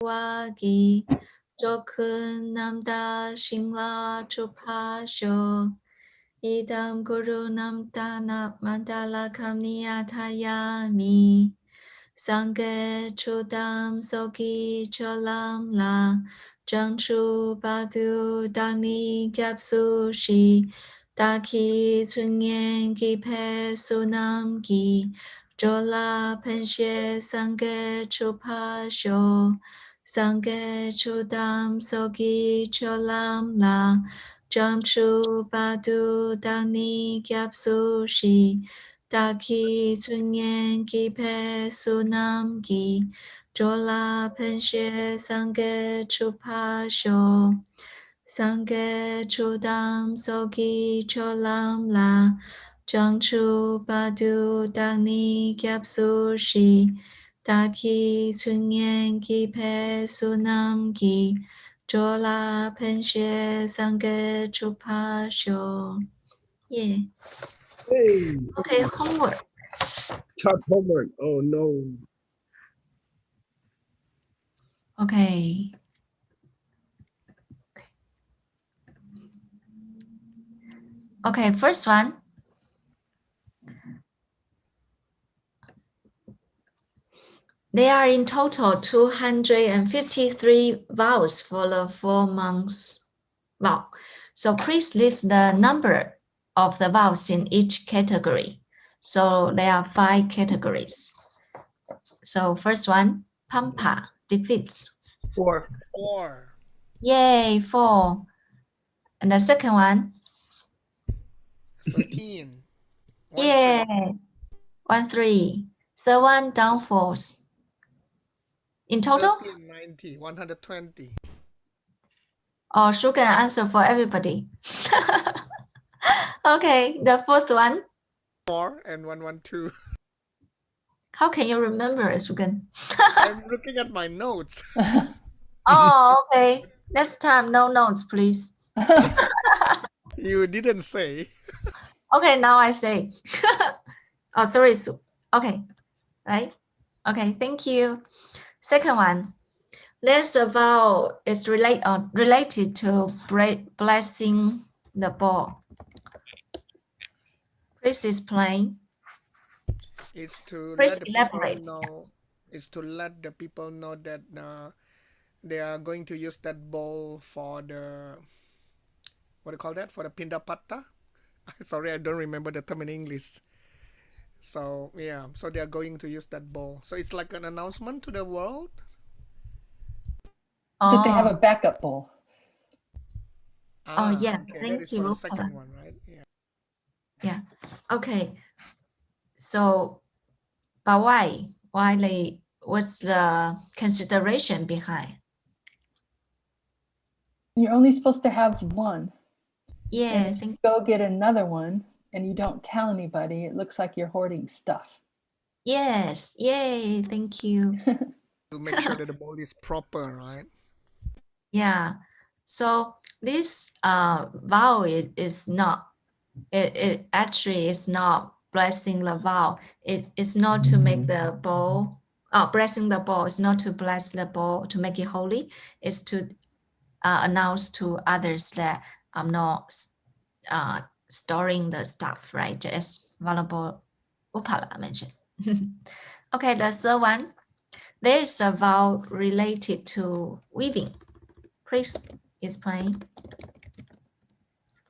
Wagi Jokun Namda Shingla Chupasho Idam Guru Namdana Mandala Kamniyatayami Sange Chodam Soki Cholam La Zhengchu Badu Dani Gyapsu Shi Daki Chunyen Gipe Sunam Gi Jola Penshe Sange Chupa Sho Sange Chodam Soki Cholam La Zhengchu Badu Dani Gyapsu Shi Daki Chunyen Gipe Sunam Gi Jola Penshe Sange Chupa Sho Sange Chodam Soki Cholam La Zhengchu Badu Dani Gyapsu Shi Daki Chunyen Gipe Sunam Gi Jola Penshe Sange Chupa Sho. Yeah. Hey, Okay, homework. tough homework. Oh no. Okay. Okay, first one. There are in total 253 vowels for the 4 months vowel. So please list the number of the vowels in each category. So there are 5 categories. So first one, pampa, defeats. 4. 4. Yay, 4. And the second one, 13. 1, yeah, 1, 3. Third one, downfalls. In total? 13, 90, 120. Or Shu can answer for everybody. Okay, the fourth one. 4 and 112. How can you remember it, Shugan? I'm looking at my notes. Oh, okay. Next time, no notes, please. You didn't say. Okay, now I say. Oh, sorry, Su. Okay, right? Okay, thank you. Second one. There's a vow is related to blessing the ball. Please explain. Is to Please let the elaborate. people know. Is to let the people know that they are going to use that bowl for the, what do you call that? For the pindapata. Sorry, I don't remember the term in English. So yeah, so they are going to use that bowl. So it's like an announcement to the world. That they have a backup bowl. Oh, yeah. Okay, Thank that is you. for the second one, right? Yeah. Yeah. Okay. So, but why? What's the consideration behind? You're only supposed to have one. Yeah, And if you go get another one and you don't tell anybody, it looks like you're hoarding stuff. yes. Yay. Thank you. To make sure that the bowl is proper, right? Yeah. So this vow is not, it actually is not blessing the vow. It is not to make the bowl, blessing the bowl is not to bless the bowl to make it holy. It's to announce to others that I'm not storing the stuff, right? Just vulnerable Upala mentioned. Okay, the third one. There is a vow related to weaving. Please explain.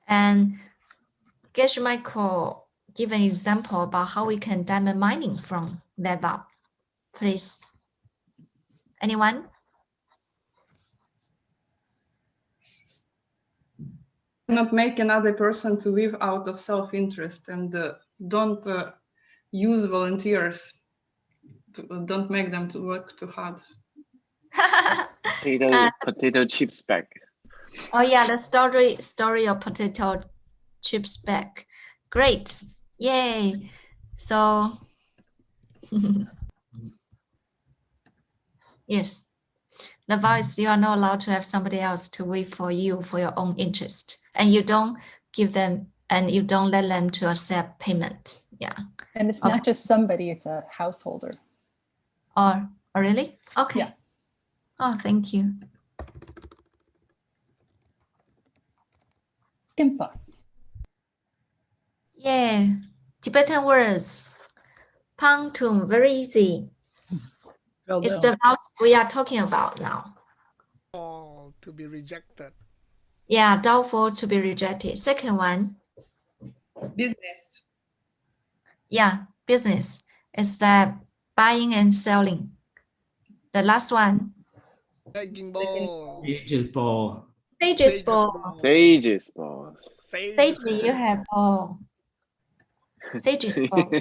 And Geshe Michael give an example about how we can diamond mining from that vow. Please. Anyone? Not make another person to live out of self-interest, and don't use volunteers. Don't make them to work too hard. Potato chips bag. Oh yeah, the story of potato chips bag. Great. Yay. So yes. The vow is you are not allowed to have somebody else to wait for you for your own interest. And you don't give them and you don't let them to accept payment. Yeah. And it's not just somebody, it's a householder. Or really? Okay. Yeah. Oh, thank you. Kimpa. Yeah, Tibetan words. Pangtum, very easy. Fell It's down. the vowels we are talking about now. All to be rejected. Yeah, doubtful to be rejected. Second one, Business. yeah, business. It's the buying and selling. The last one, Begging ball. Aegis ball. sages Sage's ball. ball. Sages balls. Sage, Sage's you ball. have ball. Sages ball.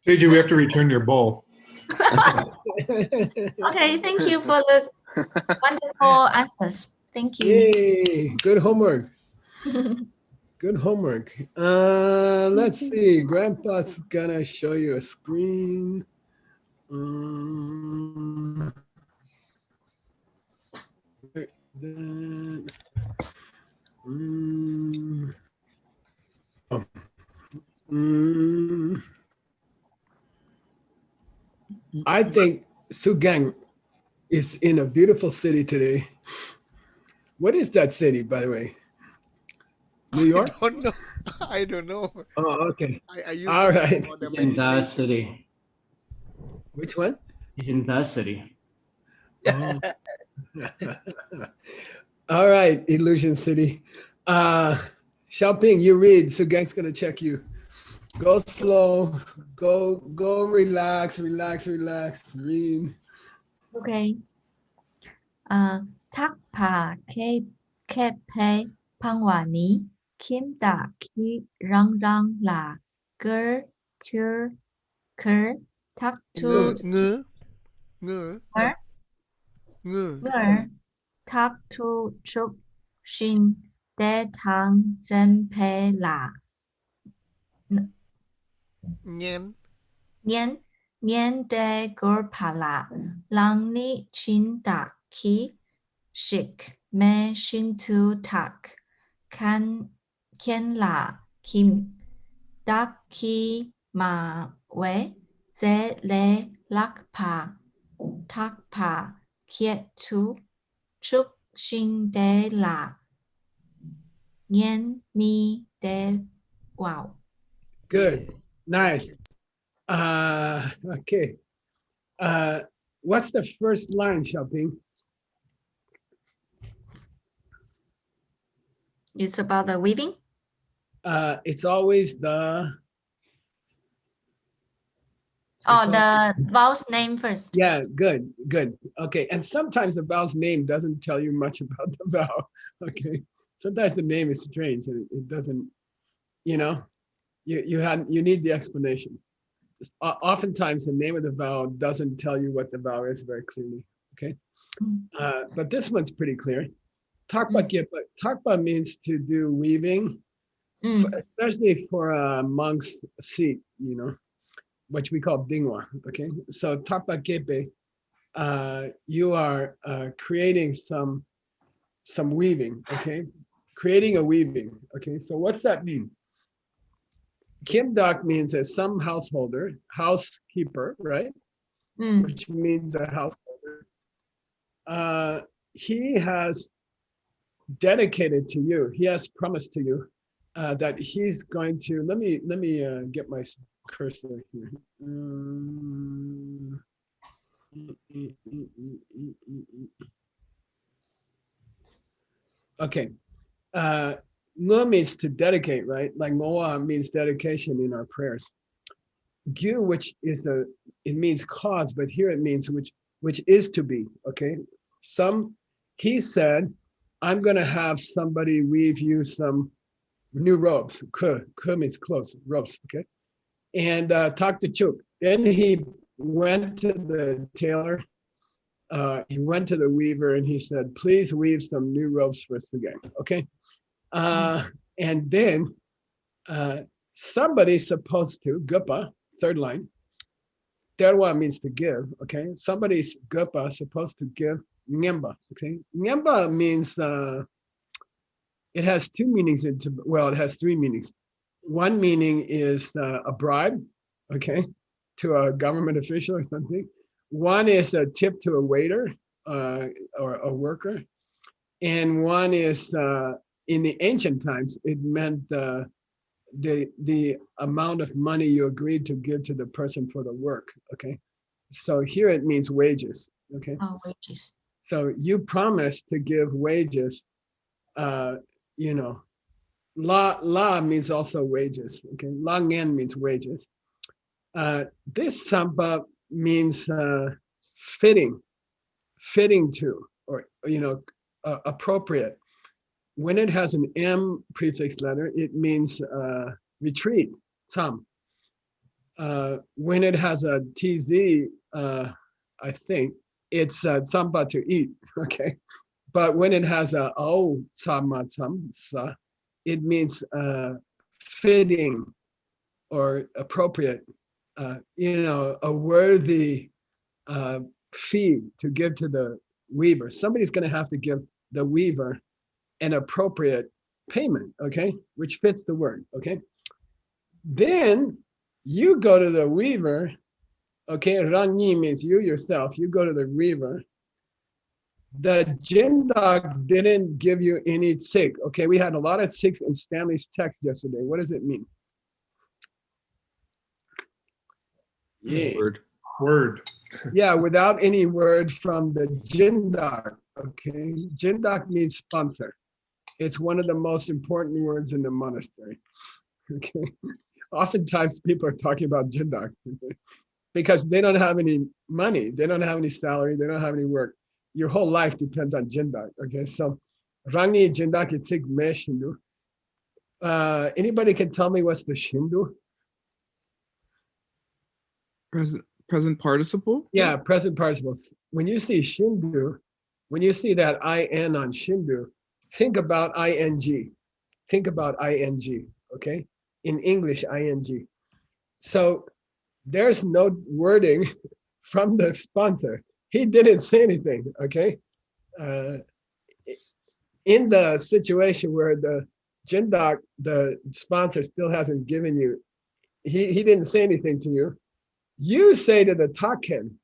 Seiji, we have to return your bowl. Okay, thank you for the wonderful answers. Thank you. Yay, good homework. Good homework. Let's see. Grandpa's gonna show you a screen. Then, oh. I think Sugang is in a beautiful city today. What is that city, by the way? New York? I don't know. I don't know. Oh, okay. I use All it right. for the He's in the meditation. city. Which one? He's in the city. Oh. All right, Illusion City. Xiaoping, you read. Sugang's gonna check you. Go slow. Go relax. Read. Okay. Thác bà khe phê phang hòa ní kim đã khi răng răng là cơ chơ cơ thác tu Ngư. Ngư. ngơ Ngư. ngơ thác tu chúc xin đế thang dân phê là Nyen. nhiên nhiên đế gөр phà là lăng ní chín đã khi shik me shin tu tak kan ken la kim dak ki ma we ze le lak pa tak pa kiet tu chuk shin de la nien mi de wow. Good. Nice. Okay. What's the first line, Xiaoping? It's about the weaving. It's always the. Oh, It's the vowel's name first. Yeah, good. Okay, and sometimes the vowel's name doesn't tell you much about the vowel. Okay, sometimes the name is strange and it doesn't. You know, you need the explanation. Oftentimes, the name of the vowel doesn't tell you what the vowel is very clearly. Okay, but this one's pretty clear. Takpa Gipa. Takpa means to do weaving, especially for a monk's seat, you know, which we call dingwa. Okay, so Takpa Gepe, you are creating some weaving. Okay, creating a weaving. Okay, so what's that mean? Kim Dak means as some housekeeper, right? Which means a householder. He has dedicated to you. He has promised to you that he's going to. Let me get my cursor here. Okay. Lu means to dedicate, right? Like Moa means dedication in our prayers. Gyu, which is it means cause, but here it means which is to be. Okay. He said, I'm gonna have somebody weave you some new robes. Ke means clothes, robes. Okay. And talk to Chuk. Then he went to the tailor. He went to the weaver and he said, please weave some new robes for us again. Okay. And then somebody's supposed to, gupa, third line. Terwa means to give, okay? Somebody's gupa supposed to give nyemba, okay? Nyemba means, it has two meanings, it has three meanings. One meaning is a bribe, okay, to a government official or something. One is a tip to a waiter or a worker. And one is in the ancient times, it meant the amount of money you agreed to give to the person for the work. Okay. So here it means wages. Okay. Oh, wages. So you promise to give wages, you know, la means also wages. Okay. La ngen means wages. This samba means fitting to, or, you know, appropriate. When it has an M prefix letter, it means retreat, some. When it has a TZ, I think it's samba to eat, okay? But when it has a O, sama, sa, it means fitting or appropriate, you know, a worthy fee to give to the weaver. Somebody's going to have to give the weaver an appropriate payment, okay, which fits the word, okay? Then you go to the weaver, okay, Rangi means you yourself, you go to the weaver. The Jindak didn't give you any tsig, okay? We had a lot of tsigs in Stanley's text yesterday. What does it mean? Yeah. Word. Yeah, without any word from the Jindak, okay? Jindak means sponsor. It's one of the most important words in the monastery, okay? Oftentimes people are talking about Jindak because they don't have any money, they don't have any salary, they don't have any work. Your whole life depends on Jindak, okay? So, Rangi Jindak Itzig Me Shindu. Anybody can tell me what's the Shindu? Present participle? Yeah, present participle. When you see Shindu, when you see that IN on Shindu, think about ING. Think about ING, okay? In English, ING. So there's no wording from the sponsor. He didn't say anything, okay? In the situation where the Jindak, the sponsor, still hasn't given you, he didn't say anything to you. You say to the taken,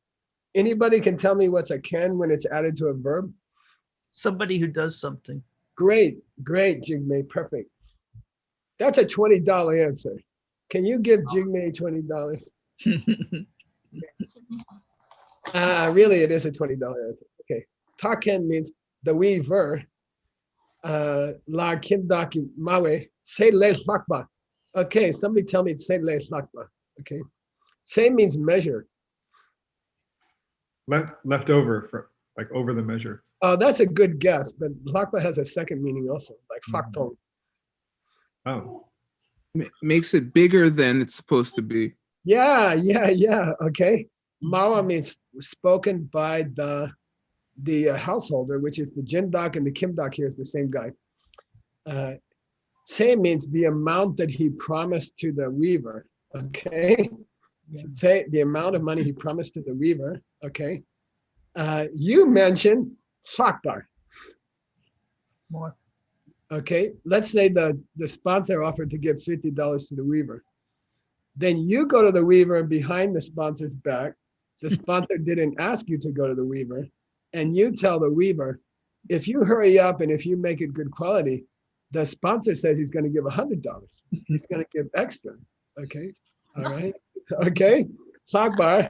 anybody can tell me what's a ken when it's added to a verb? Somebody who does something. Great, Jigme, perfect. That's a $20 answer. Can you give Jigme $20? Really, it is a $20 answer. Okay. Taken means the weaver. La kindaki mawe, say le lakba. Okay, somebody tell me say le lakba. Okay. Say means measure. Left over, for, like over the measure. Oh, that's a good guess, but lakba has a second meaning also, like faktong. Oh. Makes it bigger than it's supposed to be. Yeah. Okay. Mawa means spoken by the householder, which is the Jindak, and the Kimdak here is the same guy. Say means the amount that he promised to the weaver. Okay. Say the amount of money he promised to the weaver. Okay. You mentioned fakbar. More. Okay. Let's say the sponsor offered to give $50 to the weaver. Then you go to the weaver behind the sponsor's back. The sponsor didn't ask you to go to the weaver. And you tell the weaver, if you hurry up and if you make it good quality, the sponsor says he's going to give $100. He's going to give extra. Okay. All right. Okay. Takbar.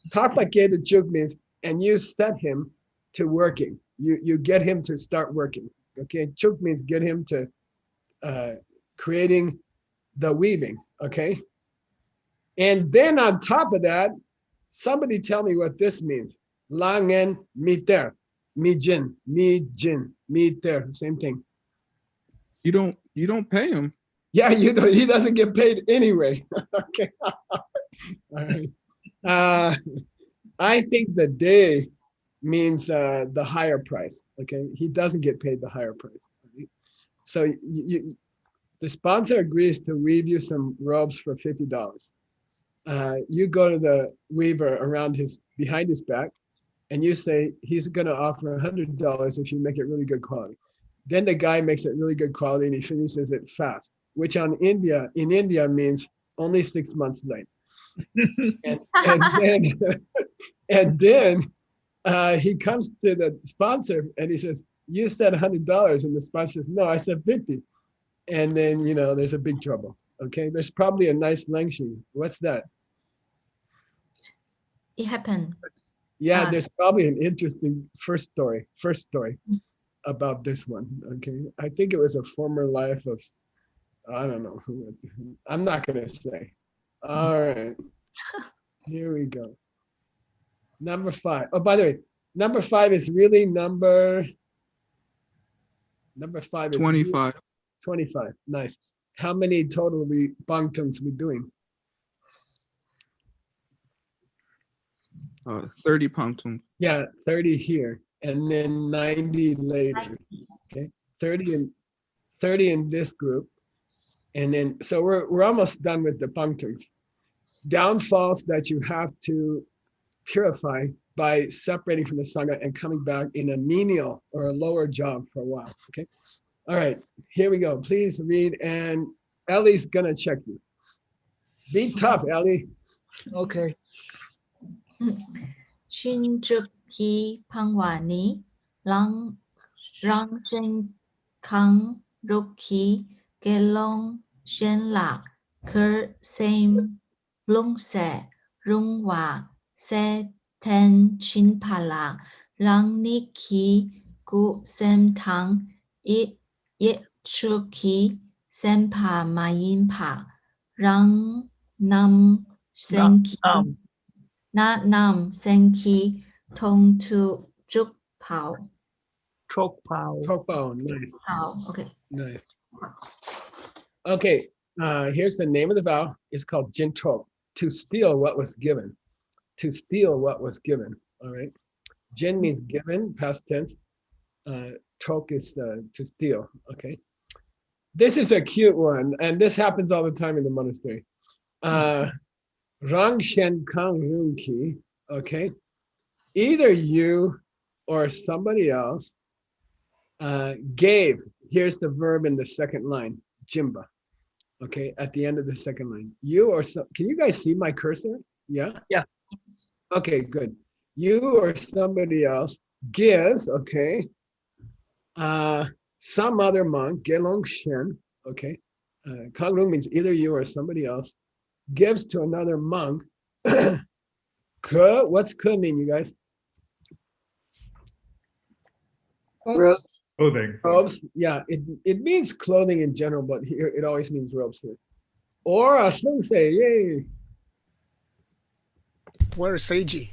Takbar the juk means, and you set him to working. You get him to start working. Okay. Chuk means get him to creating the weaving. Okay. And then on top of that, somebody tell me what this means. Langen miter, mi jin, miter, same thing. You don't pay him. Yeah, you don't, he doesn't get paid anyway. Okay. All right. I think the day means the higher price. Okay, he doesn't get paid the higher price. Right? So the sponsor agrees to weave you some robes for $50. You go to the weaver behind his back, and you say he's going to offer $100 if you make it really good quality. Then the guy makes it really good quality and he finishes it fast, which in India means only 6 months late. And then he comes to the sponsor and he says, "You said $100," and the sponsor says, "No, I said 50." And then there's a big trouble. Okay, there's probably a nice lengthy. What's that? It happened. Yeah, there's probably an interesting first story about this one. Okay, I think it was a former life of, I don't know who. I'm not gonna say. All right, here we go. Number 5. Oh, by the way, number 5 is really number 5 is 25. 25. Nice. How many total bangtungs we doing? 30 pangtung. Yeah, 30 here, and then 90 later. Okay, 30 in this group, and then so we're almost done with the bangtungs. Downfalls that you have to purify by separating from the sangha and coming back in a menial or a lower job for a while. Okay, all right, here we go. Please read, and Ellie's gonna check you. Be tough, Ellie. Okay. 新竹期傍晚นี้让健康如期给龙先啦可 same 龙蛇荣华 sẽ ten chín pa là让你期古 same thang ít chu期 same pa ma yin pa 让nam sen期 Na Nam Senki Tong to Juk Pao. Chok Pao. Tokpao, nice. Pao. Okay. Nice. Okay, here's the name of the vow. It's called Jintok, to steal what was given. To steal what was given. All right. Jin means given, past tense. Tok is to steal. Okay. This is a cute one, and this happens all the time in the monastery. Rang Shen Kang Run Ki. Okay. Either you or somebody else gave. Here's the verb in the second line, Jimba. Okay, at the end of the second line. You or can you guys see my cursor? Yeah? Yeah. Okay, good. You or somebody else gives, okay, some other monk, Gelong Shen, okay. Kangrung means either you or somebody else gives to another monk. Ke, what's ke mean, you guys? Oops. Clothing. Robes, yeah, it means clothing in general, but here it always means robes here. Or a say, yay. Where is Seiji?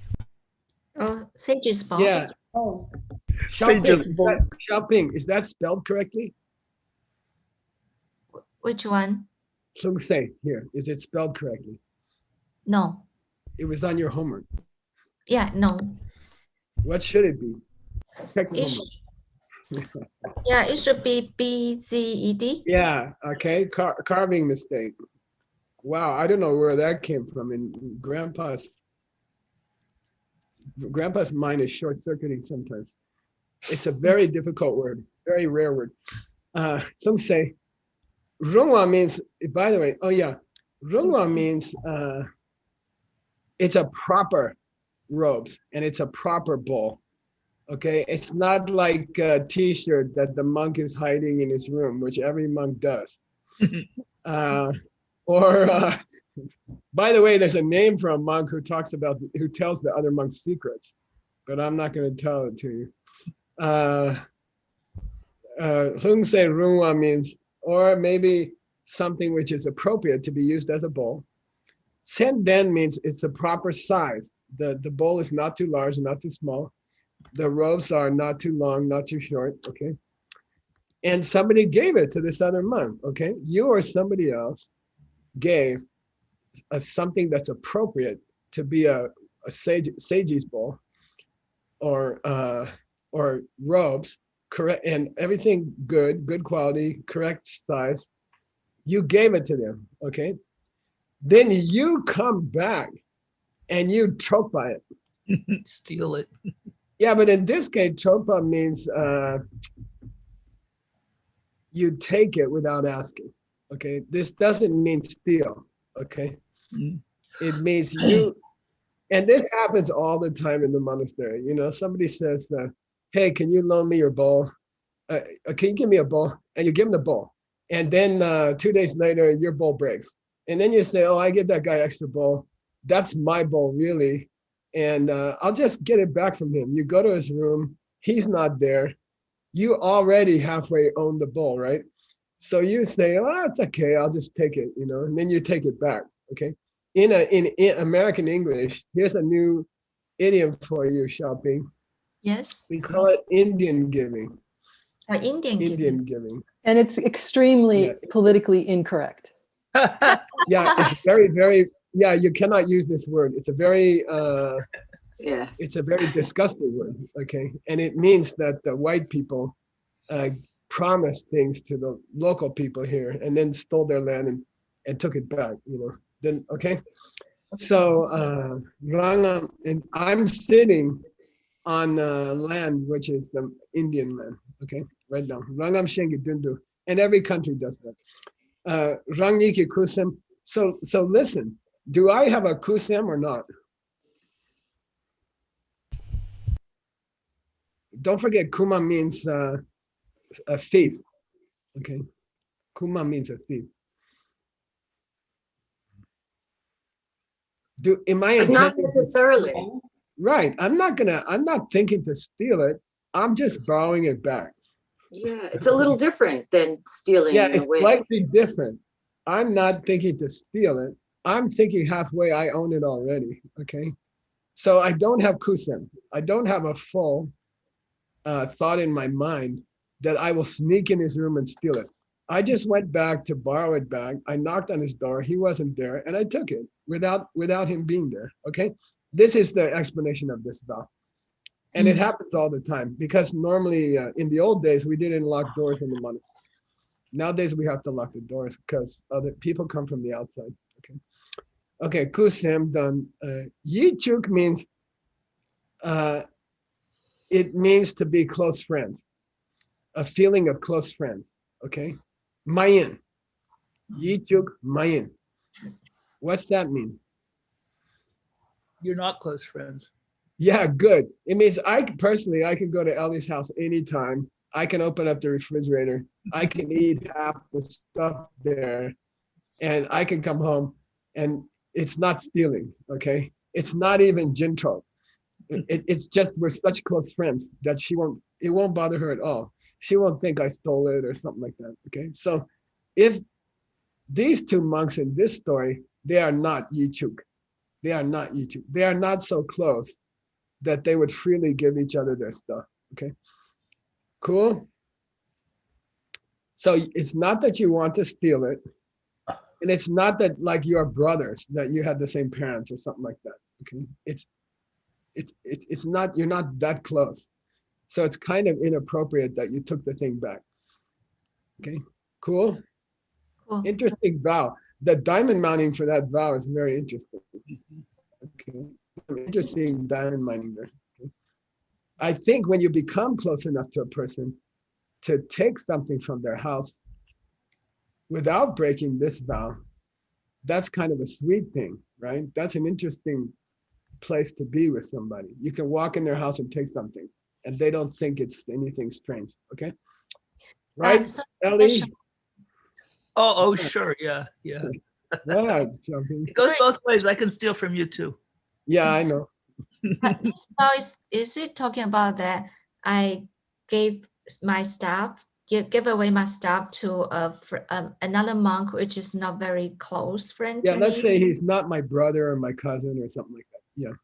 Oh, Sage's ball. Yeah. Oh, Seiji's ball. Shopping, is that spelled correctly? Which one? Say here, is it spelled correctly? No. It was on your homework. Yeah, no. What should it be? Check the It homework. yeah, it should be BZED. Yeah, okay, carving mistake. Wow, I don't know where that came from. And grandpa's mind is short-circuiting sometimes. It's a very difficult word, very rare word. Some say, Rungwa means, by the way, oh yeah, Rungwa means it's a proper robes and it's a proper bowl. Okay, it's not like a t-shirt that the monk is hiding in his room, which every monk does. By the way, there's a name for a monk who tells the other monks secrets, but I'm not going to tell it to you. Hung Se Runwa means, or maybe something which is appropriate to be used as a bowl. Sen Den means it's a proper size. The bowl is not too large, not too small. The robes are not too long, not too short, okay? And somebody gave it to this other monk, okay? You or somebody else gave something that's appropriate to be a Seiji's bowl or robes, correct, and everything good quality, correct size. You gave it to them, okay? Then you come back and you chopa it. Steal it. Yeah, but in this case, chopa means you take it without asking. Okay, this doesn't mean steal. Okay. It means you, and this happens all the time in the monastery. You know, somebody says, hey, can you loan me your bowl? Can you give me a bowl? And you give them the bowl. And then 2 days later, your bowl breaks. And then you say, oh, I give that guy extra bowl. That's my bowl, really. And I'll just get it back from him. You go to his room. He's not there. You already halfway own the bowl, right? So you say, oh, it's okay. I'll just take it, you know, and then you take it back, okay? In American English, here's a new idiom for you, Xiaoping. Yes. We call it Indian giving. Indian giving. And it's extremely politically incorrect. Yeah, it's very, very, yeah, you cannot use this word. It's a very, it's a very disgusting word, okay? And it means that the white people promised things to the local people here and then stole their land and took it back, you know? Then, okay? So, and I'm sitting on land, which is the Indian land, okay? Right now, Rangam Shengi Dundu, and every country does that. Rangniki Kusem. So listen, do I have a Kusem or not? Don't forget, Kuma means a thief, okay? Kuma means a thief. Am I not necessarily. Right, I'm not thinking to steal it. I'm just borrowing it back. Yeah, it's a little different than stealing. Yeah, in it's a way. slightly different. I'm not thinking to steal it. I'm thinking halfway I own it already, okay? So I don't have kusem. I don't have a full thought in my mind that I will sneak in his room and steal it. I just went back to borrow it back. I knocked on his door. He wasn't there, and I took it without him being there, okay? This is the explanation of this vow. And it happens all the time because normally in the old days, we didn't lock doors in the monastery. Nowadays, we have to lock the doors because other people come from the outside. Okay. Okay, kusem done. Yichuk means, it means to be close friends, a feeling of close friends. Okay. Mayin. Yichuk mayin. What's that mean? You're not close friends. Yeah, good. It means I can go to Ellie's house anytime. I can open up the refrigerator. I can eat half the stuff there and I can come home and it's not stealing, okay? It's not even Jinto. It's just we're such close friends that it won't bother her at all. She won't think I stole it or something like that, okay? So if these two monks in this story, they are not Yichuk. They are not Yichuk. They are not so close that they would freely give each other their stuff, okay? Cool? So it's not that you want to steal it, and it's not that like you're brothers, that you had the same parents or something like that, okay? It's not, you're not that close. So it's kind of inappropriate that you took the thing back, okay? Cool? Cool. Interesting vow. The diamond mounting for that vow is very interesting, okay? Interesting diamond mining there. Okay? I think when you become close enough to a person to take something from their house without breaking this vow, that's kind of a sweet thing, right? That's an interesting place to be with somebody. You can walk in their house and take something and they don't think it's anything strange, okay? Right, so Ellie? Oh, sure. Yeah. What? Jumping? It goes both ways. I can steal from you too. Yeah, I know. But this vow is it talking about that I gave my stuff, give away my stuff to another monk, which is not very close friend Yeah, to let's me? say he's not my brother or my cousin or something like that.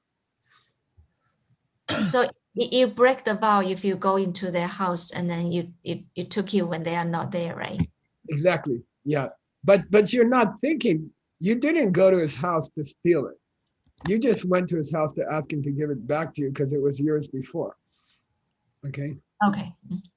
Yeah. So you break the vow if you go into their house and then you took it when they are not there, right? Exactly. Yeah. But you're not thinking, you didn't go to his house to steal it. You just went to his house to ask him to give it back to you because it was yours before. Okay. Okay.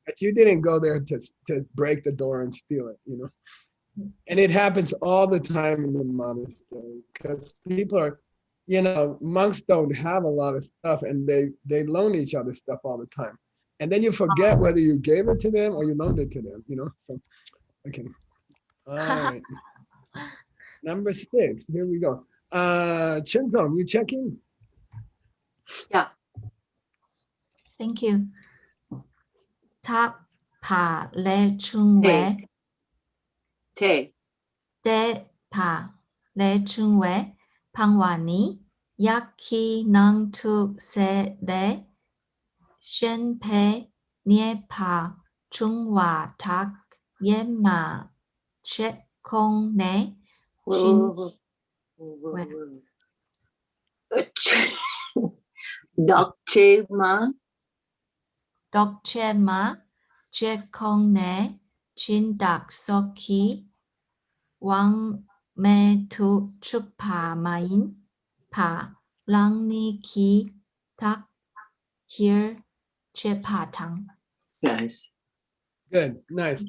But you didn't go there to break the door and steal it, you know. And it happens all the time in the monastery because people are, you know, monks don't have a lot of stuff and they loan each other stuff all the time. And then you forget whether you gave it to them or you loaned it to them, you know. So, okay. All right. Number 6, here we go. Chinzong, you checking? Thank you. Tháp Phà Lê Trung Huế. Te. Tế Phà Lê Trung Huế. Phang Hòa Ní. Yak Khi Nang Tu Se Đế. Xuyên Phê Nie Phà Trung Hòa Thác Yếm Mà Chết Không Né. Xin Đọc chế mà. Đọc chế mà Chết Không Né. Chín Đạc So Khí. Wang Me Tu Chuk Pa Main. Pa Lang Ni Ki Tak Here Che Pa Tang. Nice. Good, nice.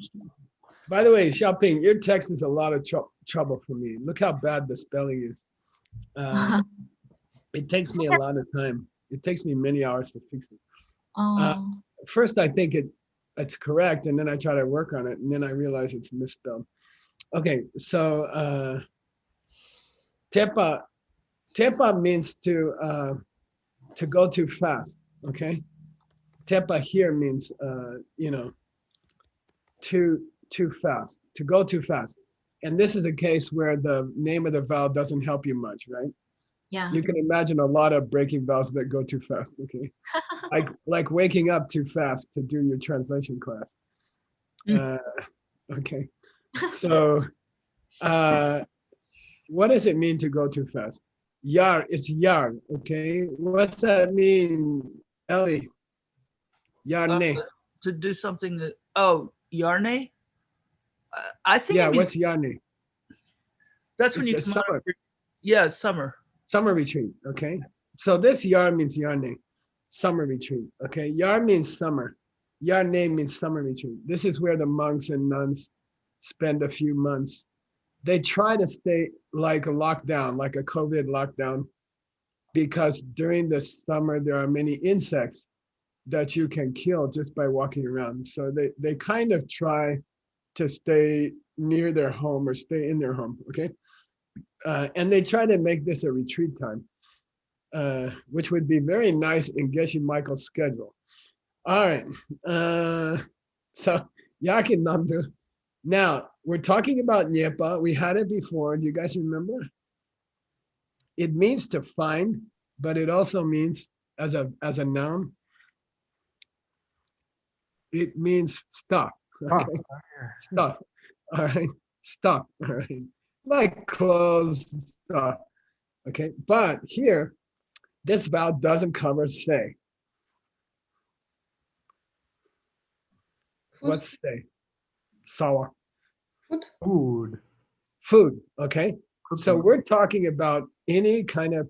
By the way, Xiaoping, your text is a lot of trouble for me. Look how bad the spelling is. It takes me a lot of time. It takes me many hours to fix it. First, I think it's correct, and then I try to work on it, and then I realize it's misspelled. Okay, so tepa means to go too fast. Okay, tepa here means too fast, to go too fast. And this is a case where the name of the vowel doesn't help you much, right? Yeah. You can imagine a lot of breaking vowels that go too fast, okay? like waking up too fast to do your translation class. Okay, so what does it mean to go too fast? Yar, it's yar, okay? What's that mean, Ellie? Yarne. To do something that, yarne? I think Yeah, it means, what's yarne? that's when It's you the come out summer. of yeah, summer. Summer retreat, okay? So this yar means yarne, summer retreat, okay? Yar means summer. Yarne means summer retreat. This is where the monks and nuns spend a few months. They try to stay like a lockdown, like a COVID lockdown, because during the summer, there are many insects that you can kill just by walking around. So they kind of try to stay near their home or stay in their home, okay? And they try to make this a retreat time, which would be very nice in Geshe Michael's schedule. All right, so Yakin Namdu. Now, we're talking about Nyepa. We had it before. Do you guys remember? It means to find, but it also means, as a noun, it means stuff. Okay, stuff. All right, stuff. All right, like clothes, stuff. Okay, but here, this vowel doesn't cover say. What's say? Sawa. Food. Food. Okay, so we're talking about any kind of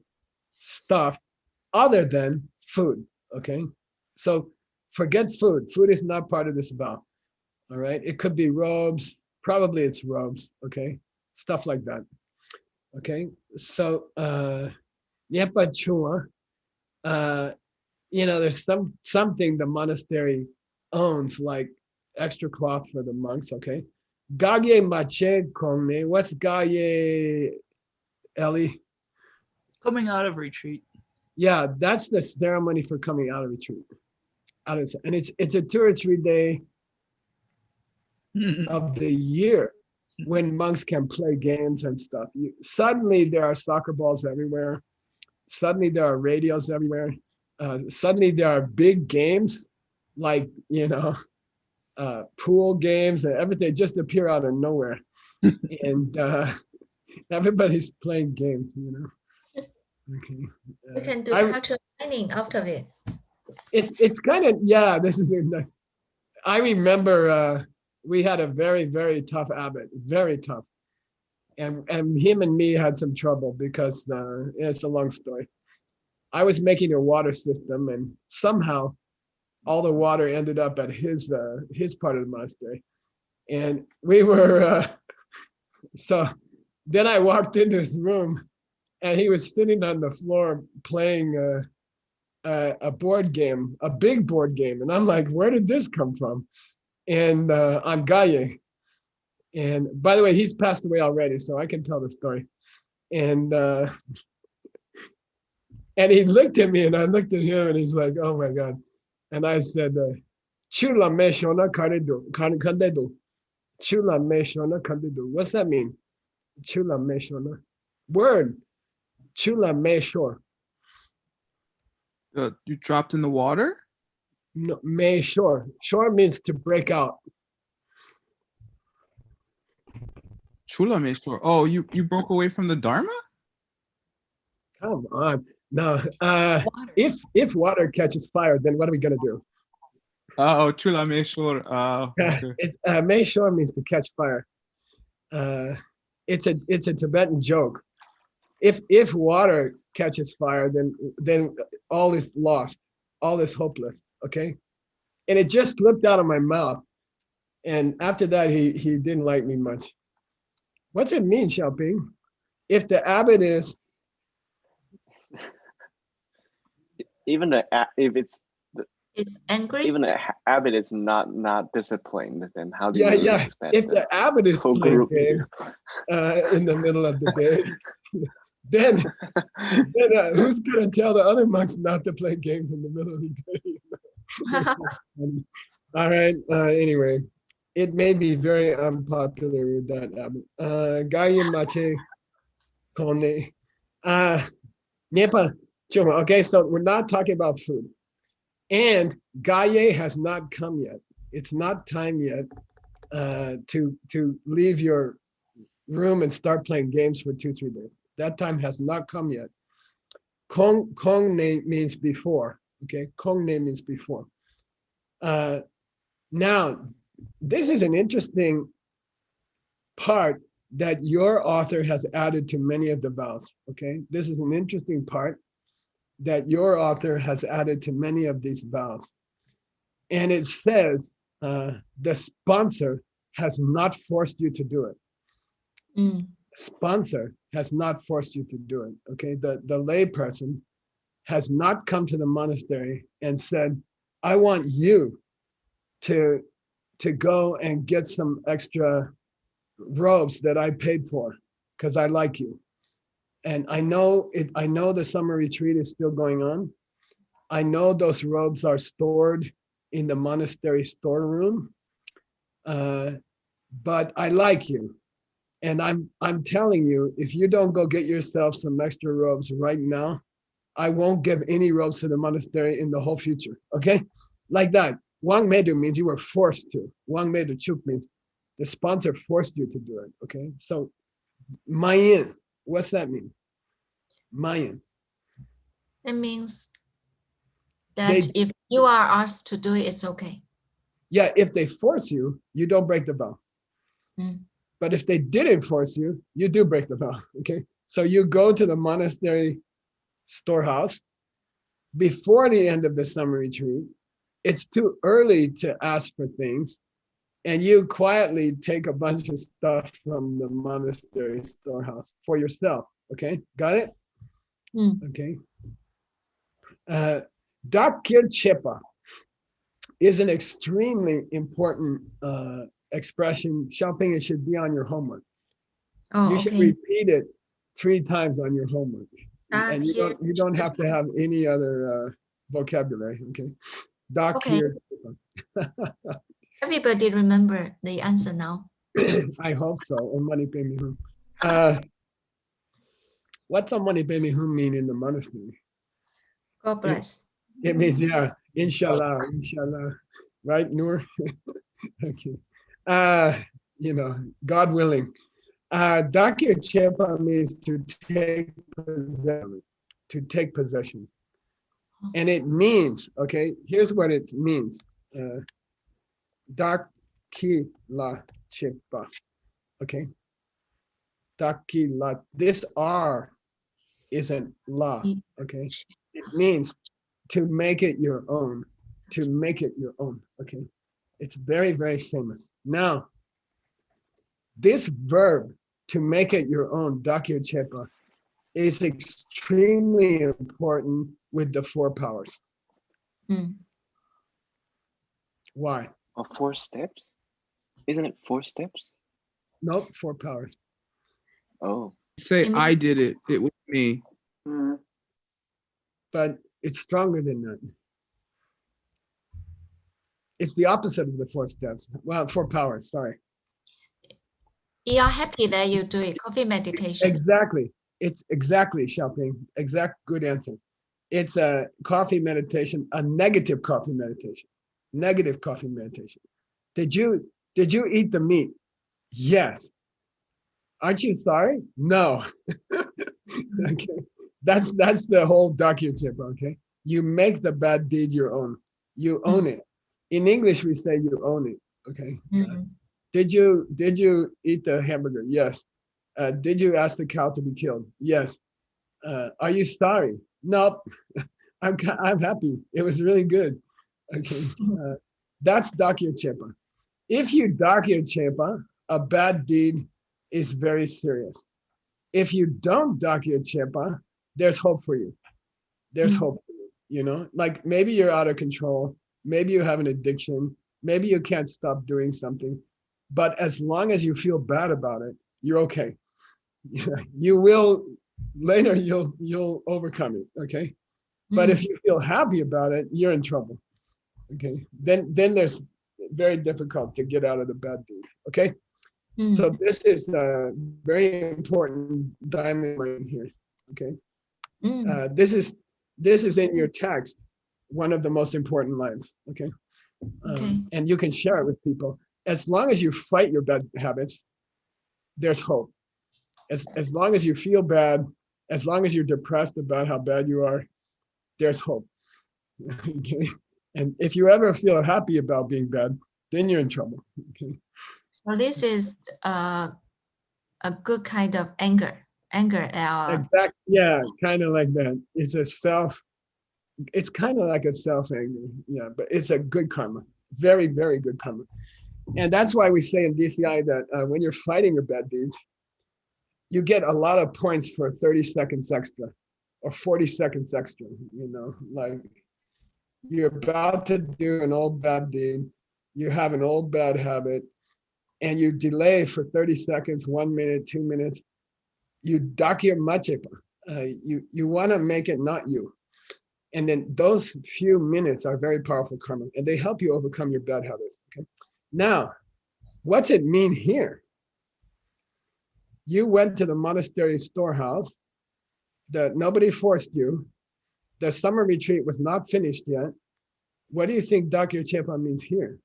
stuff other than food. Okay, so forget food. Food is not part of this vowel. All right, it could be robes. Probably it's robes. Okay, stuff like that. Okay, so Nyepa Chua, there's something the monastery owns, like extra cloth for the monks. Okay, Gaye Mache Kongne. What's Gaye, Ellie? Coming out of retreat. Yeah, that's the ceremony for coming out of retreat. And it's a 2 or 3 day of the year when monks can play games and stuff. Suddenly there are soccer balls everywhere. Suddenly there are radios everywhere. Suddenly there are big games like, pool games and everything just appear out of nowhere. And everybody's playing games, Okay. We can do cultural training after it. It's kind of, yeah, this is, I remember we had a very, very tough abbot, very tough. And him and me had some trouble because it's a long story. I was making a water system and somehow all the water ended up at his part of the monastery. And we were, so then I walked into his room and he was sitting on the floor playing a board game, a big board game. And I'm like, where did this come from? And I'm Gaye. And by the way, he's passed away already, so I can tell the story. And he looked at me and I looked at him and he's like, oh my God. And I said, Chula me shona kandedo. Chula me shona kandedo. What's that mean? Chula me shona. Word. Chula me shore. You dropped in the water? No, me shore. Shore means to break out. Chula me shore. Oh, you broke away from the Dharma? Come on. No. If water catches fire, then what are we gonna do? Oh, chula me shore. Okay. It's me shore means to catch fire. It's a Tibetan joke. If water catches fire, then all is lost, all is hopeless. Okay, and it just slipped out of my mouth, and after that he didn't like me much. What's it mean, Xiaoping? If the abbot is Even if It's angry. even the abbot is not disciplined, then how do you yeah. expect If the abbot is whole playing group games in the middle of the day, then who's gonna tell the other monks not to play games in the middle of the day? All right. Anyway, it made me very unpopular with that abbot. Gaye Mache Kone. Niepa Chuma. Okay, so we're not talking about food. And Gaye has not come yet. It's not time yet to leave your room and start playing games for 2-3 days. That time has not come yet. Kong ne means before. Okay, Kong ne means before. Now, this is an interesting part that your author has added to many of the vows. Okay, this is an interesting part that your author has added to many of these vows. And it says the sponsor has not forced you to do it. Sponsor has not forced you to do it. Okay, the lay person has not come to the monastery and said, I want you to go and get some extra robes that I paid for because I like you. And I know the summer retreat is still going on. I know those robes are stored in the monastery storeroom, but I like you. And I'm telling you, if you don't go get yourself some extra robes right now, I won't give any robes to the monastery in the whole future. Okay? Like that. Wang Medu means you were forced to. Wang Medu Chuk means the sponsor forced you to do it. Okay? So Mayan, what's that mean? Mayan. It means that if you are asked to do it, it's okay. Yeah, if they force you, you don't break the vow. But if they didn't force you, you do break the vow. Okay, so you go to the monastery storehouse before the end of the summer retreat. It's too early to ask for things, and you quietly take a bunch of stuff from the monastery storehouse for yourself. Okay, got it? Okay. Dakir Chepa is an extremely important expression. Shopping, it should be on your homework. You should repeat it 3 times on your homework. And you don't have to have any other vocabulary. Okay. Dakir. Everybody remember the answer now. I hope so. Money pay me home. What's money pay me home mean in the monastery? God bless. It means, yeah, inshallah, right, Noor? Okay. God willing. Dakir Chepa means to take possession. And it means, okay, here's what it means. Dakir la Chepa. Okay. Dakir la. This R isn't la. Okay. It means to make it your own, to make it your own. Okay. It's very, very famous. Now, this verb, to make it your own, Dakir Chepa, is extremely important with the 4 powers. Why? 4 steps? Isn't it 4 steps? Nope, 4 powers. Oh. Say It I means- did it. It was me. Mm. But it's stronger than that. It's the opposite of the 4 steps. Well, 4 powers, sorry. You are happy that you do it, coffee meditation. Exactly. It's exactly, Xiaoping. Exact good answer. It's a coffee meditation, a negative coffee meditation. Negative coffee meditation. Did you eat the meat? Yes. Aren't you sorry? No. Okay. That's the whole document, okay? You make the bad deed your own. You own it. In English, we say you own it. Okay. Mhm. Did you eat the hamburger? Yes. Did you ask the cow to be killed? Yes. Are you sorry? Nope. I'm happy. It was really good. Okay. That's Dakya Chepa. If you Dakya Chepa, a bad deed is very serious. If you don't Dakya Chepa, there's hope for you. There's hope for you, you know? Like maybe you're out of control. Maybe you have an addiction. Maybe you can't stop doing something. But as long as you feel bad about it, you're okay. You will later you'll overcome it, okay? But if you feel happy about it, you're in trouble. Okay. Then there's very difficult to get out of the bad deed. Okay. So this is a very important diamond line here. Okay. This is in your text, one of the most important lines. Okay. And you can share it with people. As long as you fight your bad habits, there's hope. As long as you feel bad, as long as you're depressed about how bad you are, there's hope. Okay. And if you ever feel happy about being bad, then you're in trouble. Okay. So this is a good kind of anger. Exactly. Yeah, kind of like that. It's kind of like a self-anger. Yeah, but it's a good karma. Very, very good karma. And that's why we say in DCI that when you're fighting your bad deeds, you get a lot of points for 30 seconds extra or 40 seconds extra, you know, like you're about to do an old bad deed, you have an old bad habit, and you delay for 30 seconds, 1 minute, 2 minutes, you dakya machepa. You want to make it not you. And then those few minutes are very powerful karma, and they help you overcome your bad habits. Okay. Now, what's it mean here? You went to the monastery storehouse, that nobody forced you. The summer retreat was not finished yet. What do you think Dakya Chepa means here?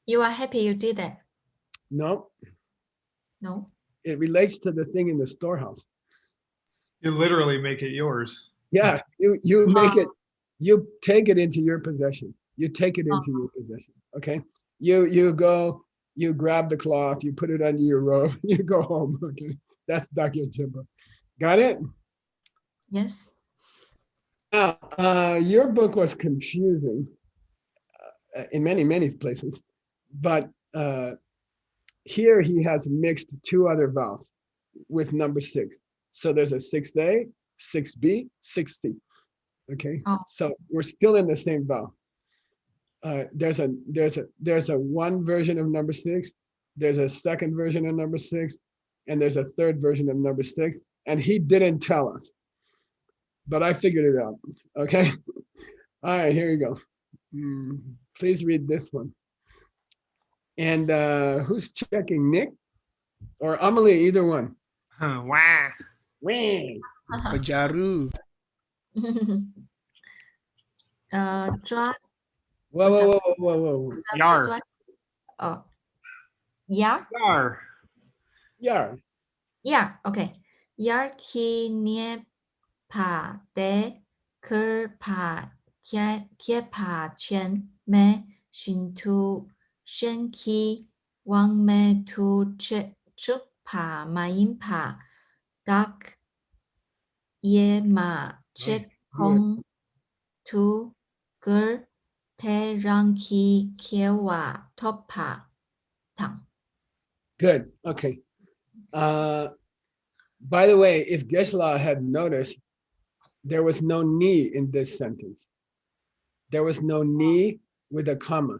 You are happy you did that? No. No. It relates to the thing in the storehouse. You literally make it yours. Yeah, you make it, you take it into your possession. You take it into your possession. Okay. You go, you grab the cloth, you put it under your robe, you go home. Okay. That's Dakya Chepa. Got it? Yes. Now, your book was confusing in many places, but here he has mixed 2 other vowels with number 6. So there's a 6A, 6B, 6C. Okay, so we're still in the same vowel. There's a 1 version of number 6. There's a 2nd version of number 6, and there's a 3rd version of number 6. And he didn't tell us, but I figured it out. Okay. All right, here you go. Please read this one. And who's checking, Nick or Amelie? Either one. Wah. Jaru. Draw. Whoa. Yar. Oh, yeah. Yar. Yar. Yeah. Okay. Yar ki nie pa de ker pa kia pa chen me shin tu shen ki wang me tu chuk pa ma yin pa dak ye ma chek hong tu ger te rang ki kia wa top pa tang. Good. Okay. By the way, if Geshe-la had noticed, there was no ni in this sentence. There was no ni with a comma,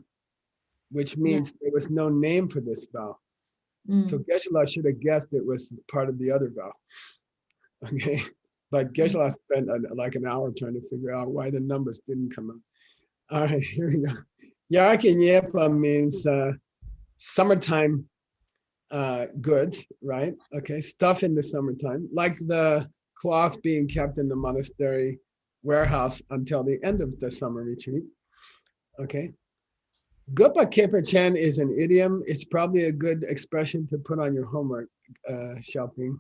which means there was no name for this vowel. So Geshe-la should have guessed it was part of the other vow. Okay, but Geshe-la spent like an hour trying to figure out why the numbers didn't come up. All right, here we go. Yarkinyepa means summertime goods, right? Okay, stuff in the summertime, like the cloth being kept in the monastery warehouse until the end of the summer retreat. Okay. Gupa Kepa-chen is an idiom. It's probably a good expression to put on your homework, Xiaoping.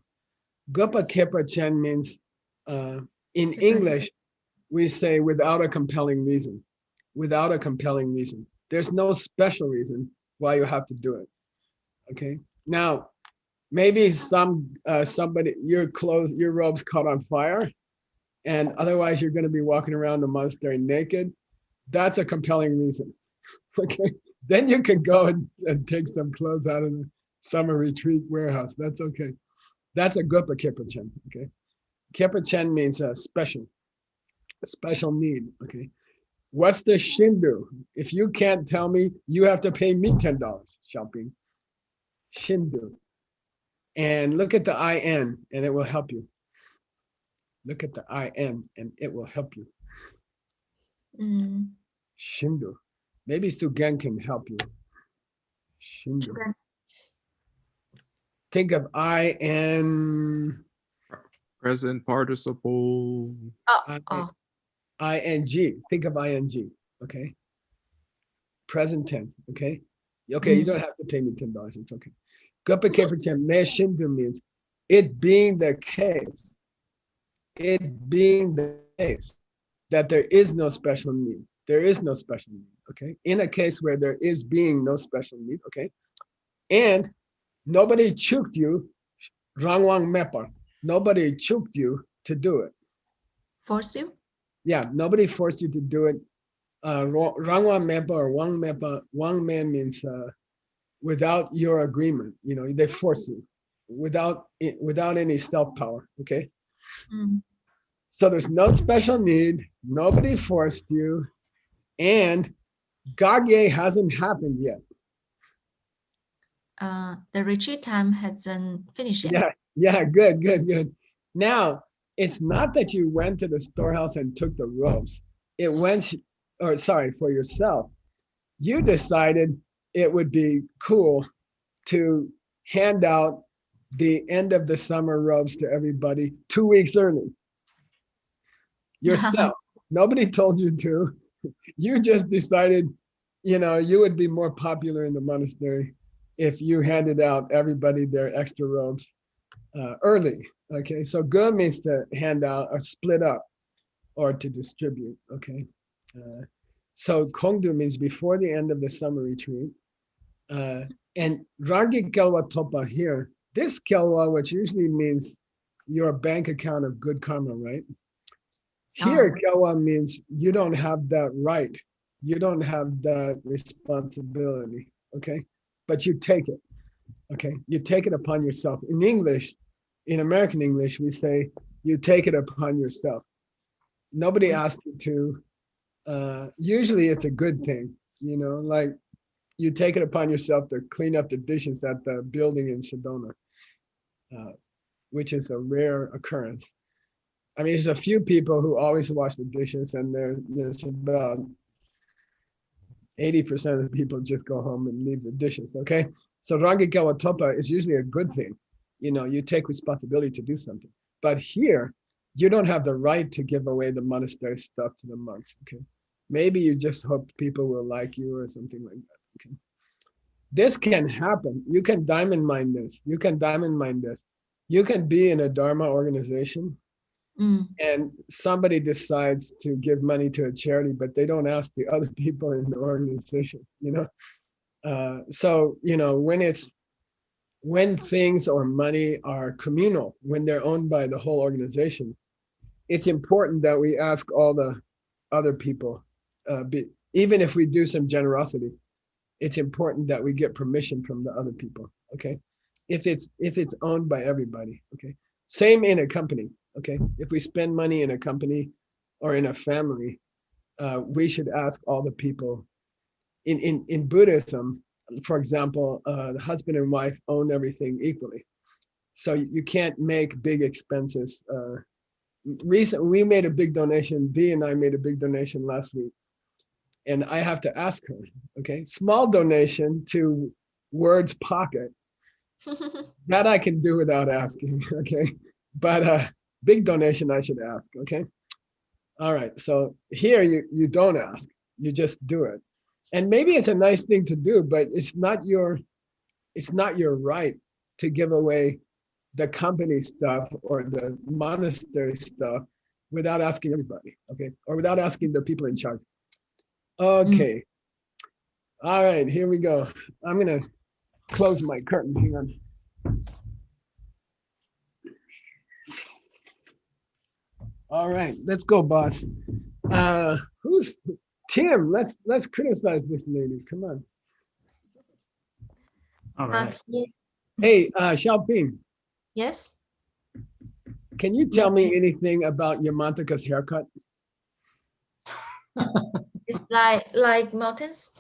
Gupa Kepa-chen means, in English, we say without a compelling reason. Without a compelling reason. There's no special reason why you have to do it. Okay. Now, maybe somebody, your clothes, your robes caught on fire, and otherwise you're going to be walking around the monastery naked. That's a compelling reason. Okay, then you can go and take some clothes out of the summer retreat warehouse. That's okay. That's a Gupa Kepa-chen. Okay, Kepa-chen means a special need. Okay, what's the Shindu? If you can't tell me, you have to pay me $10. Shopping. Shindu. And look at the IN and it will help you. Look at the IN and it will help you. Shindu. Maybe Sugen can help you. Shindu. Think of IN. Present participle. ING. Think of ING. Okay. Present tense. Okay. Okay. You don't have to pay me $10. It's okay. Gupa Kepa-chen me Shindu means it being the case. It being the case that there is no special need. There is no special need. Okay. In a case where there is being no special need. Okay. And nobody chuked you, Rangwang Mepa. Nobody chuked you to do it. Force you? Yeah, nobody forced you to do it. Rangwang Mepa or Wang Mepa, Wang Man means without your agreement. You know, they force you without any self-power. Okay. So there's no special need. Nobody forced you, and Gagye hasn't happened yet. The retreat time hasn't finished yet. Yeah, good. Now, it's not that you went to the storehouse and took the robes. It went, or sorry, for yourself. You decided it would be cool to hand out the end of the summer robes to everybody 2 weeks early. Yourself. Nobody told you to. You just decided, you know, you would be more popular in the monastery if you handed out everybody their extra robes early. Okay, so Ge means to hand out or split up or to distribute. Okay, so Kongdu means before the end of the summer retreat. And Rangi Kelwa Topa here, this Kelwa, which usually means your bank account of good karma, right? Here, Kelwa means you don't have that right. You don't have that responsibility. Okay, but you take it. Okay, you take it upon yourself. In English, in American English, we say you take it upon yourself. Nobody asked you to. Usually it's a good thing, you know, like you take it upon yourself to clean up the dishes at the building in Sedona, which is a rare occurrence. I mean, there's a few people who always wash the dishes, and there's about 80% of the people just go home and leave the dishes, okay? So Rangi Kawatopa is usually a good thing. You know, you take responsibility to do something. But here, you don't have the right to give away the monastery stuff to the monks, okay? Maybe you just hope people will like you or something like that, okay? This can happen. You can diamond mine this. You can diamond mine this. You can be in a Dharma organization and somebody decides to give money to a charity, but they don't ask the other people in the organization, you know? So, you know, when things or money are communal, when they're owned by the whole organization, it's important that we ask all the other people, even if we do some generosity, it's important that we get permission from the other people, okay? If it's owned by everybody, okay? Same in a company, okay? If we spend money in a company or in a family, we should ask all the people. In Buddhism, for example, the husband and wife own everything equally. So you can't make big expenses. We made a big donation. B and I made a big donation last week, and I have to ask her. Okay, small donation to Word's pocket that I can do without asking. Okay, but big donation I should ask. Okay, all right. So here you don't ask, you just do it, and maybe it's a nice thing to do, but it's not your right to give away the company stuff or the monastery stuff without asking everybody, okay? Or without asking the people in charge. Okay. All right, here we go. I'm gonna close my curtain, hang on. All right, let's go, boss. Who's Tim? Let's criticize this lady, come on. All right. Hey, Xiaoping, Yes. can you tell me anything about Yamantaka's haircut? It's like mountains.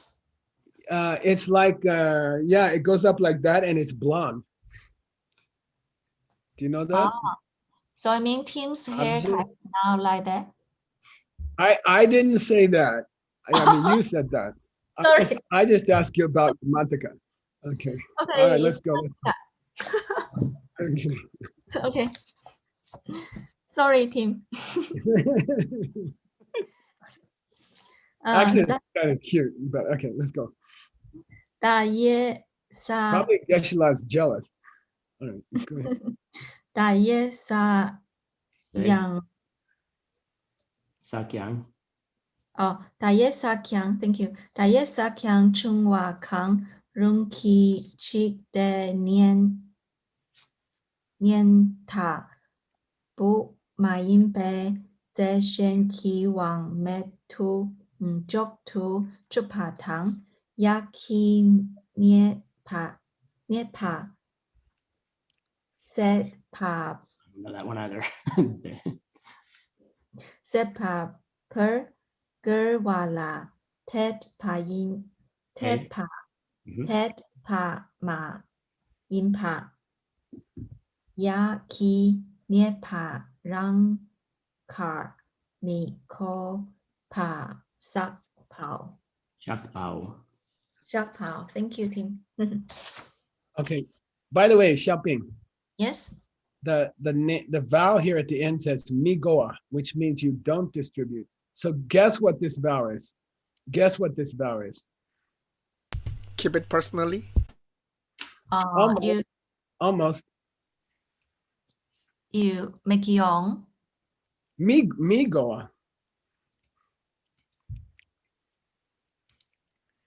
It's like, yeah, it goes up like that and it's blonde. Do you know that? So I mean Tim's hair Absolutely. type is now like that. I didn't say that. I mean, you said that. Sorry. I just asked you about Yamantaka. Okay. Okay. All right, let's go. Okay. Okay. Sorry, Tim. Actually, it's kind of cute, but okay, let's go. 大约三 Probably Geshe-la's jealous. All right, go ahead. 大约三样 Sakyang. 哦，大约三强 ，Thank you。大约三强春瓦康容器七的年塔不马因贝在先期往美图作图出帕堂亚基涅帕 set 帕 Know that one either. set 帕 per gerwala tet pa yin tet pa tet pa ma yin pa ya ki nie pa rang kar mi ko pa sak pao Shakpao. sak pao. Thank you, Tim. Okay. By the way, Xiaoping, Yes. the vowel here at the end says migoa, which means you don't distribute. So guess what this vowel is? Guess what this vowel is? Keep it personally. Almost. You make your own. Migoa.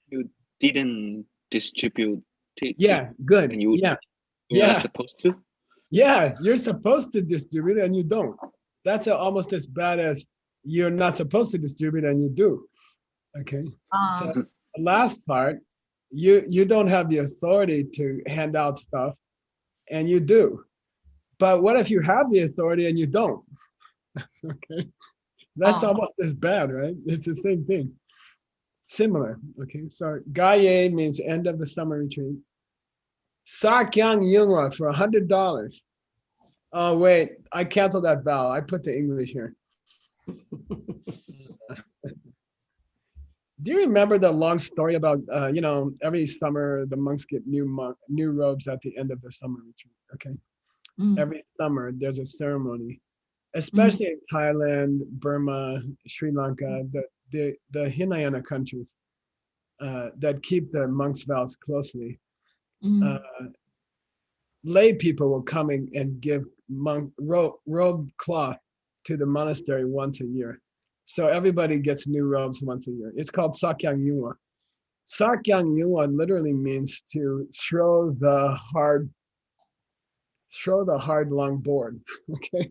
You didn't distribute it. Yeah, good. And you yeah. are supposed to. Yeah, you're supposed to distribute and you don't. That's almost as bad as you're not supposed to distribute and you do. Okay. So the last part, you don't have the authority to hand out stuff and you do. But what if you have the authority and you don't? Okay. That's almost as bad, right? It's the same thing. Similar. Okay. So Gaye means end of the summer retreat. Sakyang Yungra for $100. Oh, wait, I canceled that vowel. I put the English here. Do you remember the long story about, every summer the monks get new robes at the end of the summer retreat, okay? Every summer there's a ceremony, especially in Thailand, Burma, Sri Lanka, the Hinayana countries that keep the monks' vows closely. Lay people will come and give monk robe cloth to the monastery once a year. So everybody gets new robes once a year. It's called Sakyang Yunwa. Sakyang Yunwa literally means to throw the hard long board. Okay,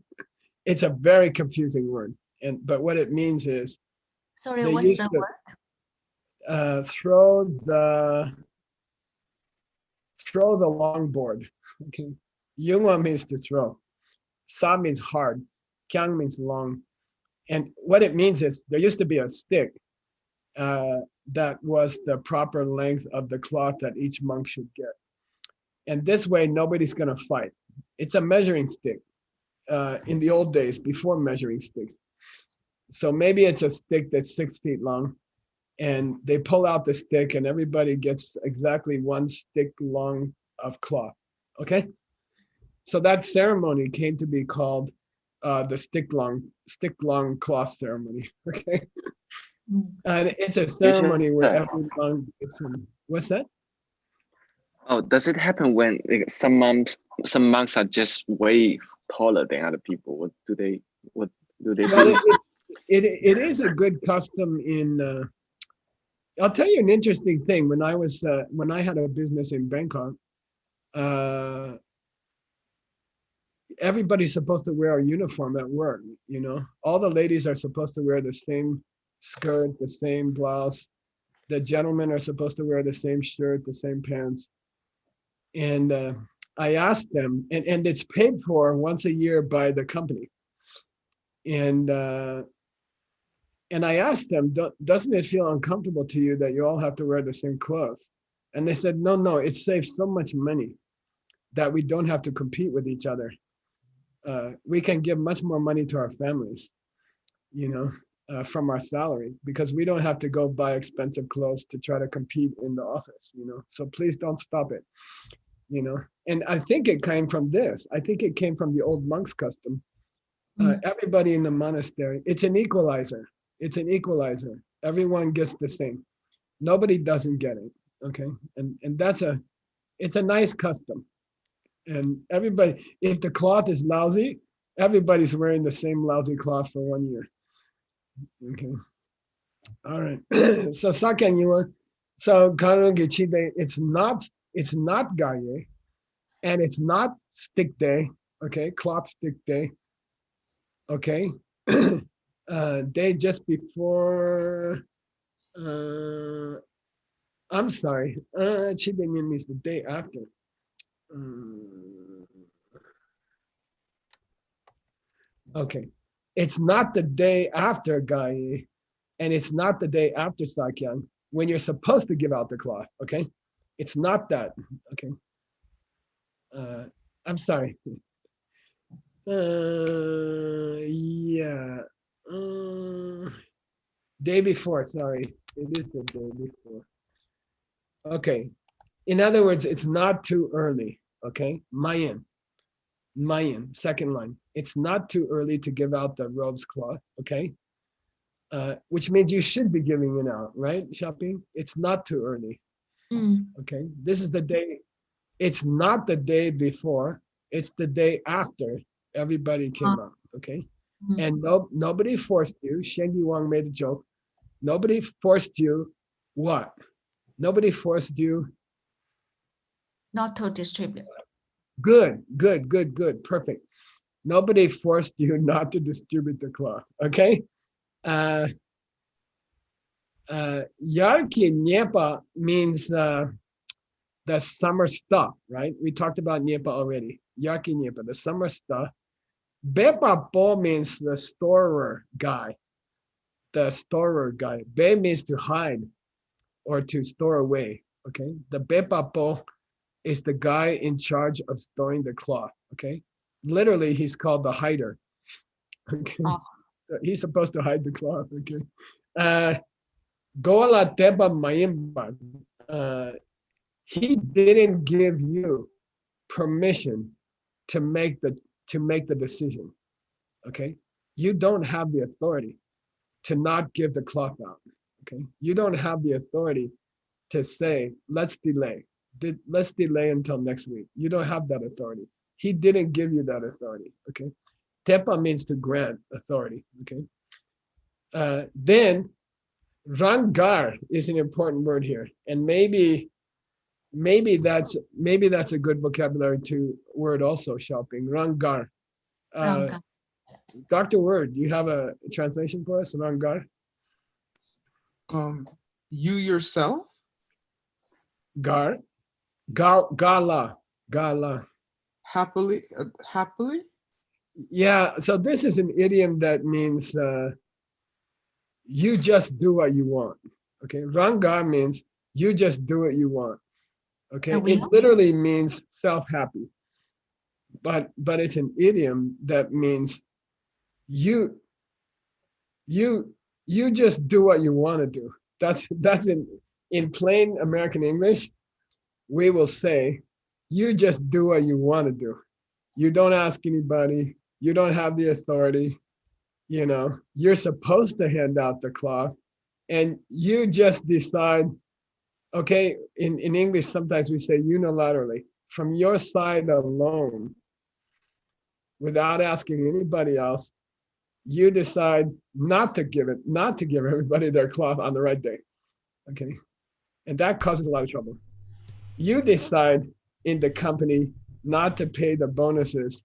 it's a very confusing word, but what it means is. Sorry, what's the word? Throw the long board. Okay, Yunwa means to throw. Sa means hard. Kyang means long. And what it means is there used to be a stick that was the proper length of the cloth that each monk should get. And this way, nobody's going to fight. It's a measuring stick in the old days, before measuring sticks. So maybe it's a stick that's 6 feet long, and they pull out the stick and everybody gets exactly 1 stick long of cloth. Okay? So that ceremony came to be called the stick long cloth ceremony. Okay? And it's a ceremony where every monk gets in. What's that? Oh, does it happen when like, some monks are just way taller than other people? What do they Well, do? it is a good custom in. I'll tell you an interesting thing. When I had a business in Bangkok, everybody's supposed to wear a uniform at work. You know, all the ladies are supposed to wear the same skirt, the same blouse. The gentlemen are supposed to wear the same shirt, the same pants. And I asked them, and it's paid for once a year by the company. And I asked them, doesn't it feel uncomfortable to you that you all have to wear the same clothes? And they said, no, it saves so much money that we don't have to compete with each other. We can give much more money to our families, you know, from our salary, because we don't have to go buy expensive clothes to try to compete in the office, you know. So please don't stop it, you know. And I think it came from this. I think it came from the old monks' custom. Everybody in the monastery, it's an equalizer. It's an equalizer. Everyone gets the same. Nobody doesn't get it. Okay. And it's a nice custom. And everybody, if the cloth is lousy, everybody's wearing the same lousy cloth for 1 year. Okay. All right. So Saken, you want, so Karungichi, it's not Gaye, and it's not stick day. Okay, cloth stick day. Okay. Day just before, I'm sorry, Chibenyin means the day after. Okay, it's not the day after Gai, and it's not the day after Sakyang when you're supposed to give out the cloth. Okay, it's not that. Okay, I'm sorry. Yeah. Day before, sorry. It is the day before. Okay. In other words, it's not too early. Okay. Mayan, second line. It's not too early to give out the robes cloth. Okay. Which means you should be giving it out, right? Shopping. It's not too early. Okay. This is the day. It's not the day before. It's the day after everybody came out. Okay. And nobody forced you. Shengi Wang made a joke. Nobody forced you what? Nobody forced you. Not to distribute. Good. Perfect. Nobody forced you not to distribute the cloth. Okay. Yarki Nyepa means the summer stuff, right? We talked about Nyepa already. Yarki Nyepa, the summer stuff. Bepa Po means the storer guy. The storer guy. Be means to hide or to store away. Okay. The Bepa Po is the guy in charge of storing the cloth. Okay. Literally, he's called the hider. Okay. He's supposed to hide the cloth. Okay. Gola Teba Mayimba. He didn't give you permission to make the decision. Okay. You don't have the authority to not give the cloth out. Okay. You don't have the authority to say, let's delay. Let's delay until next week. You don't have that authority. He didn't give you that authority. Okay. Tepa means to grant authority. Okay. Then rangar is an important word here. And maybe that's a good vocabulary to word also, shopping. Rangar. Dr. Word, do you have a translation for us? Rangar? You yourself? Gala. Happily? Yeah, so this is an idiom that means you just do what you want. Okay, ranga means you just do what you want. Okay, And it literally means self-happy, but it's an idiom that means you just do what you want to do. That's in plain American English. We will say, you just do what you want to do. You don't ask anybody. You don't have the authority. You know, you're supposed to hand out the cloth, and you just decide. Okay, in English, sometimes we say unilaterally, from your side alone, without asking anybody else, you decide not to give everybody their cloth on the right day. Okay, and that causes a lot of trouble. You decide in the company not to pay the bonuses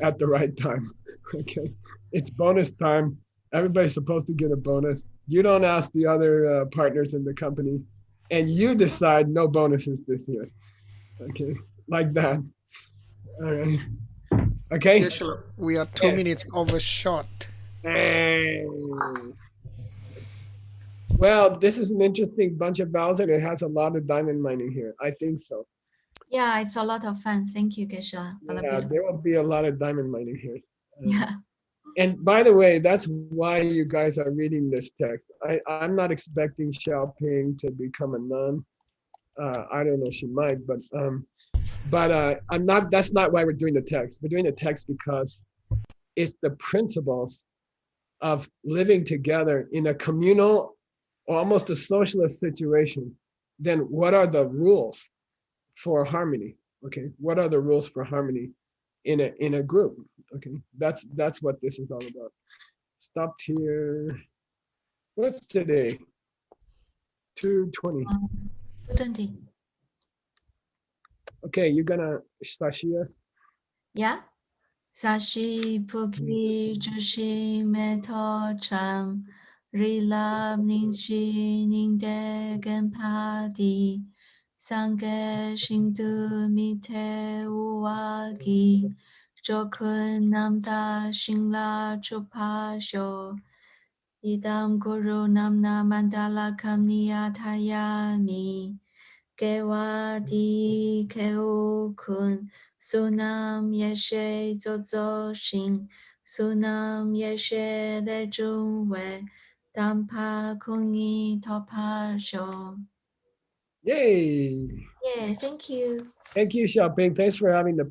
at the right time. Okay, it's bonus time. Everybody's supposed to get a bonus. You don't ask the other partners in the company, and you decide no bonuses this year. Okay, like that. All right. Okay. Geshe-la, we are 2 minutes overshot. Well, this is an interesting bunch of vowels, and it has a lot of diamond mining here. I think so. Yeah, it's a lot of fun. Thank you, Geshe-la, for the Yeah, beautiful. there will be a lot of diamond mining here. Yeah. And by the way, that's why you guys are reading this text. I'm not expecting Xiaoping to become a nun. I don't know, she might, but I'm not. That's not why we're doing the text. We're doing the text because it's the principles of living together in a communal or almost a socialist situation. Then what are the rules for harmony? Okay, what are the rules for harmony in a group? Okay, that's what this is all about. Stopped here. What's today? 2:20. 2:20. Okay, you're gonna sashi us? Yeah. Sashi puki jushi meto cham rilab ningshi ningde genpadi sange shingdu mite uwagi jokun namda shingla chupasho idam guru namna mandala kamniya tayami Gewadi keukun sunam yeshe zozo shin sunam yeshe lejunwe dampa kungi topa sho. Yay! Yeah, thank you. Thank you, Xiaoping. Thanks for having the